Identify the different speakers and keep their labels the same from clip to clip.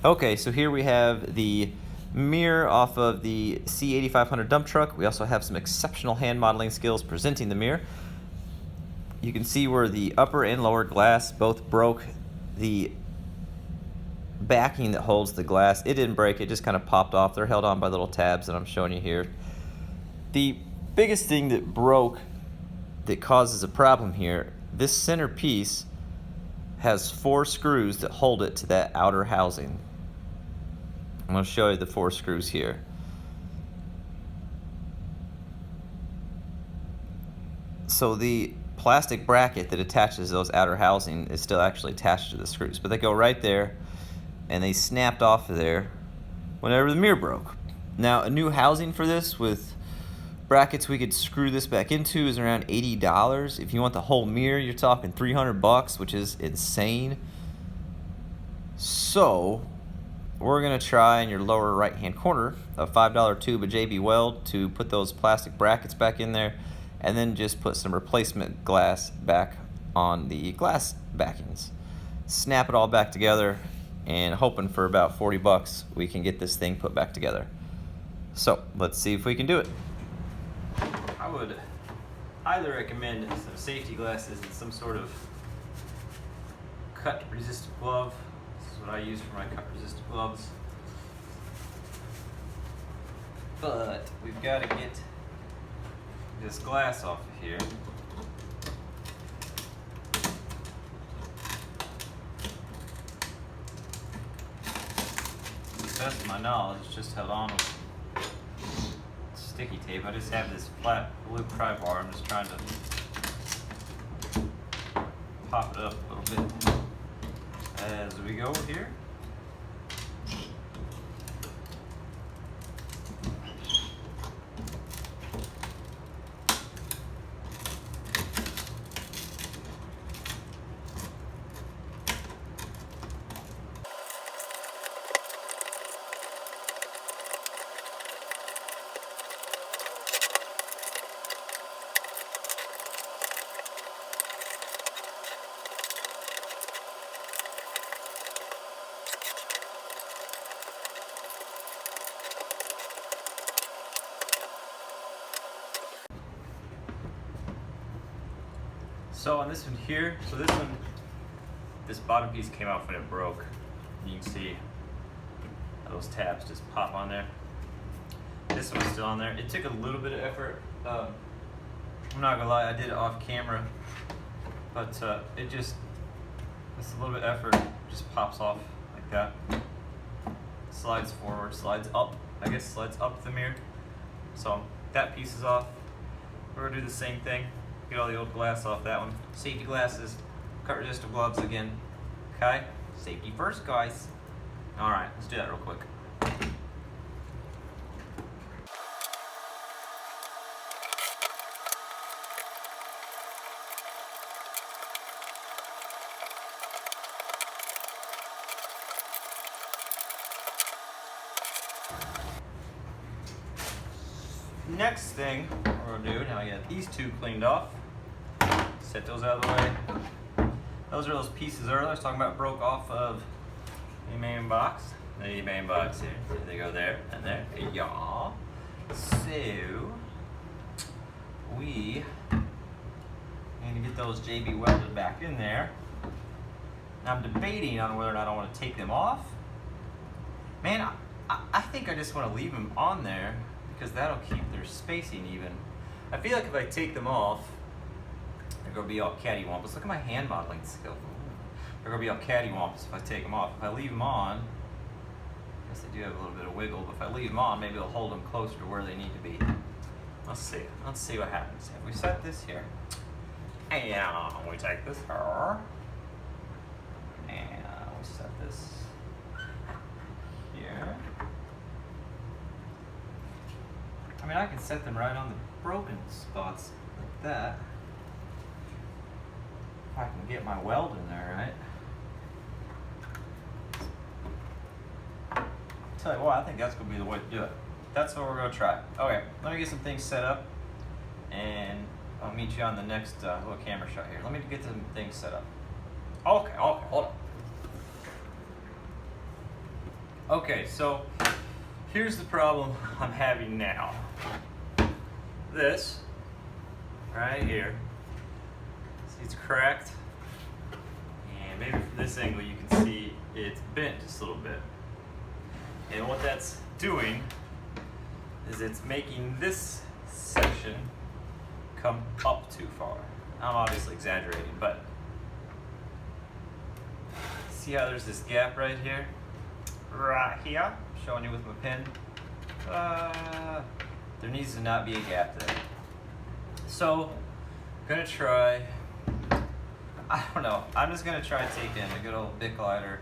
Speaker 1: Okay, so here we have the mirror off of the C8500 dump truck. We also have some exceptional hand modeling skills presenting the mirror. You can see where the upper and lower glass both broke. The backing that holds the glass, it didn't break, it just kind of popped off. They're held on by little tabs that I'm showing you here. The biggest thing that broke that causes a problem here, this center piece has 4 screws that hold it to that outer housing. I'm going to show you the 4 screws here. So the plastic bracket that attaches those outer housing is still actually attached to the screws, but they go right there and they snapped off of there whenever the mirror broke. Now, a new housing for this with brackets we could screw this back into is around $80. If you want the whole mirror, you're talking $300, which is insane. So we're gonna try in your lower right hand corner a $5 tube of JB Weld to put those plastic brackets back in there, and then just put some replacement glass back on the glass backings. Snap it all back together, and hoping for about $40 we can get this thing put back together. So let's see if we can do it. I would highly recommend some safety glasses and some sort of cut resistant glove. This is what I use for my cut resistant gloves. But we've got to get this glass off of here. To the best of my knowledge, it's just held on with sticky tape. I just have this flat blue pry bar. I'm just trying to pop it up a little bit as we go here. So on this one here, this bottom piece came off when it broke. You can see those tabs just pop on there. This one's still on there. It took a little bit of effort. I'm not gonna lie, I did it off camera, but it's a little bit of effort, just pops off like that. Slides forward, slides up, slides up the mirror. So that piece is off. We're gonna do the same thing. Get all the old glass off that one. Safety glasses, cut resistant gloves again. Okay, safety first, guys. All right, let's do that real quick. Next thing we're gonna do, now I got these two cleaned off. Set those out of the way. Those are those pieces earlier I was talking about broke off of the main box. The main box here. There they go there and there. Yeah. So we need to get those JB welded back in there. Now I'm debating on whether or not I want to take them off. Man, I think I just want to leave them on there because that'll keep their spacing even. I feel like if I take them off, they're going to be all cattywampus. Look at my hand modeling skill. They're going to be all cattywampus if I take them off. If I leave them on, I guess they do have a little bit of wiggle, but if I leave them on, maybe it'll hold them closer to where they need to be. Let's see. Let's see what happens. If we set this here, and we take this here, and we set this here. I mean, I can set them right on the broken spots like that. If I can get my weld in there, right? Tell you what, I think that's gonna be the way to do it. That's what we're gonna try. Okay, let me get some things set up, and I'll meet you on the next little camera shot here. Let me get some things set up. Okay, hold on. Okay, so here's the problem I'm having now. This right here, see it's cracked, and maybe from this angle you can see it's bent just a little bit. And what that's doing is it's making this section come up too far. I'm obviously exaggerating, but see how there's this gap right here? Right here, I'm showing you with my pen. There needs to not be a gap there. So, I'm gonna try, I don't know, I'm just gonna try taking a good old Bic lighter,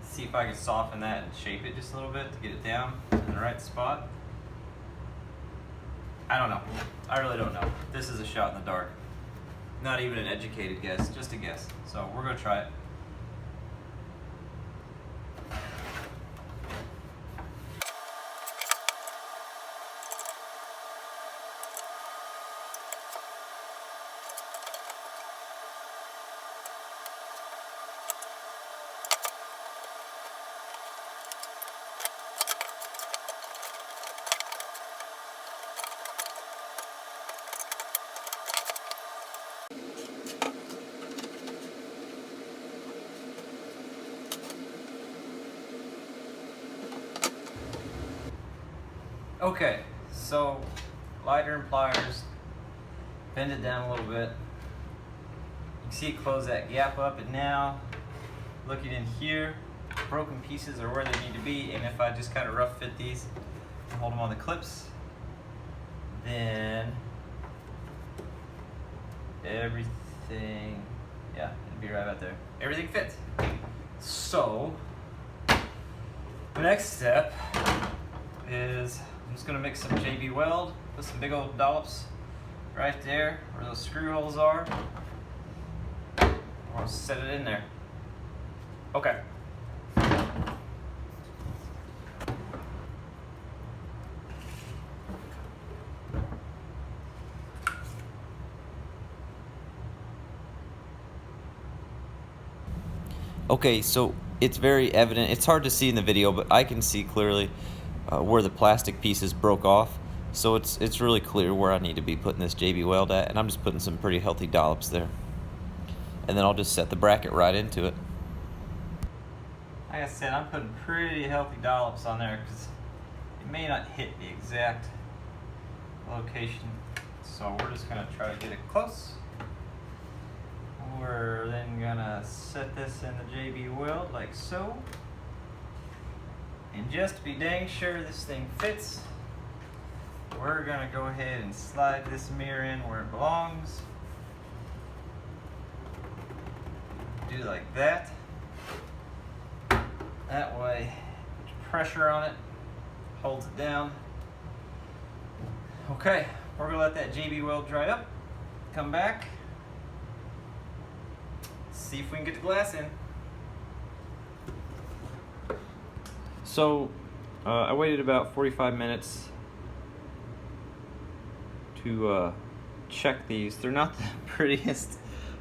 Speaker 1: see if I can soften that and shape it just a little bit to get it down in the right spot. I don't know, I really don't know. This is a shot in the dark. Not even an educated guess, just a guess. So we're gonna try it. Okay, so lighter and pliers, bend it down a little bit. You can see it close that gap up, and now looking in here, broken pieces are where they need to be, and if I just kind of rough fit these and hold them on the clips, then everything, yeah, it'll be right about there. Everything fits. So, the next step is I'm just gonna mix some JB Weld, put some big old dollops right there where those screw holes are. I'll set it in there. Okay.
Speaker 2: Okay, so it's very evident. It's hard to see in the video, but I can see clearly where the plastic pieces broke off. So it's really clear where I need to be putting this JB Weld at, and I'm just putting some pretty healthy dollops there. And then I'll just set the bracket right into it.
Speaker 1: Like I said, I'm putting pretty healthy dollops on there because it may not hit the exact location. So we're just gonna try to get it close. We're then gonna set this in the JB Weld like so. And just to be dang sure this thing fits, we're gonna go ahead and slide this mirror in where it belongs. Do like that. That way, pressure on it holds it down. Okay, we're gonna let that JB Weld dry up. Come back. See if we can get the glass in.
Speaker 2: So I waited about 45 minutes to check these. They're not the prettiest.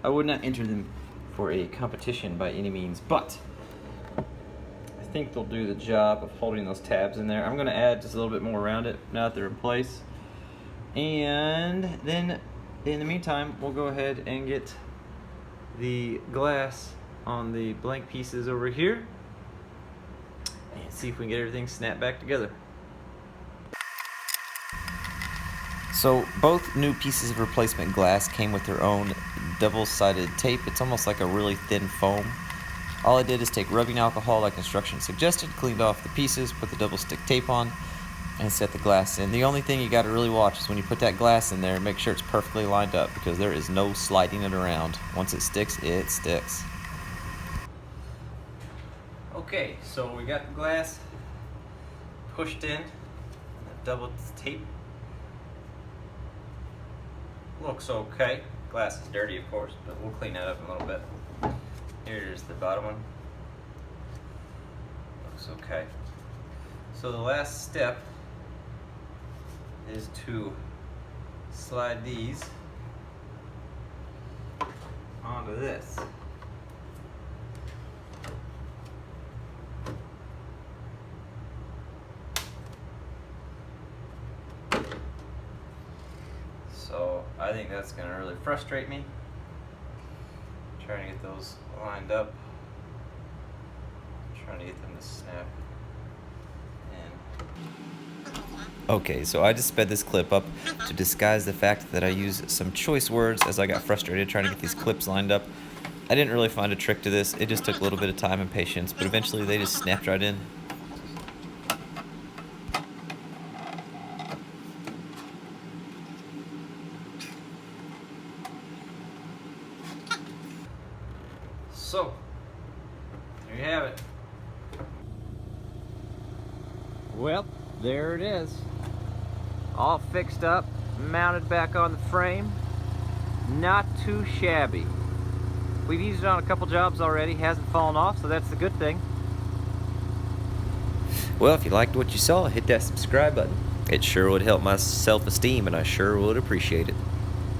Speaker 2: I would not enter them for a competition by any means, but I think they'll do the job of holding those tabs in there. I'm going to add just a little bit more around it now that they're in place. And then in the meantime, we'll go ahead and get the glass on the blank pieces over here and see if we can get everything snapped back together. So both new pieces of replacement glass came with their own double-sided tape. It's almost like a really thin foam. All I did is take rubbing alcohol like instructions suggested, cleaned off the pieces, put the double stick tape on, and set the glass in. The only thing you got to really watch is when you put that glass in there, make sure it's perfectly lined up, because there is no sliding it around. Once it sticks, it sticks.
Speaker 1: Okay, so we got the glass pushed in, the double tape. Looks okay. Glass is dirty, of course, but we'll clean that up a little bit. Here's the bottom one. Looks okay. So the last step is to slide these onto this.
Speaker 2: I think that's gonna really frustrate me. Trying to get those lined up. Trying to get them to snap in. Okay, so I just sped this clip up to disguise the fact that I used some choice words as I got frustrated trying to get these clips lined up. I didn't really find a trick to this. It just took a little bit of time and patience, but eventually they just snapped right in. So, there you have it. Well, there it is. All fixed up, mounted back on the frame. Not too shabby. We've used it on a couple jobs already, hasn't fallen off, so that's the good thing. Well, if you liked what you saw, hit that subscribe button. It sure would help my self-esteem, and I sure would appreciate it.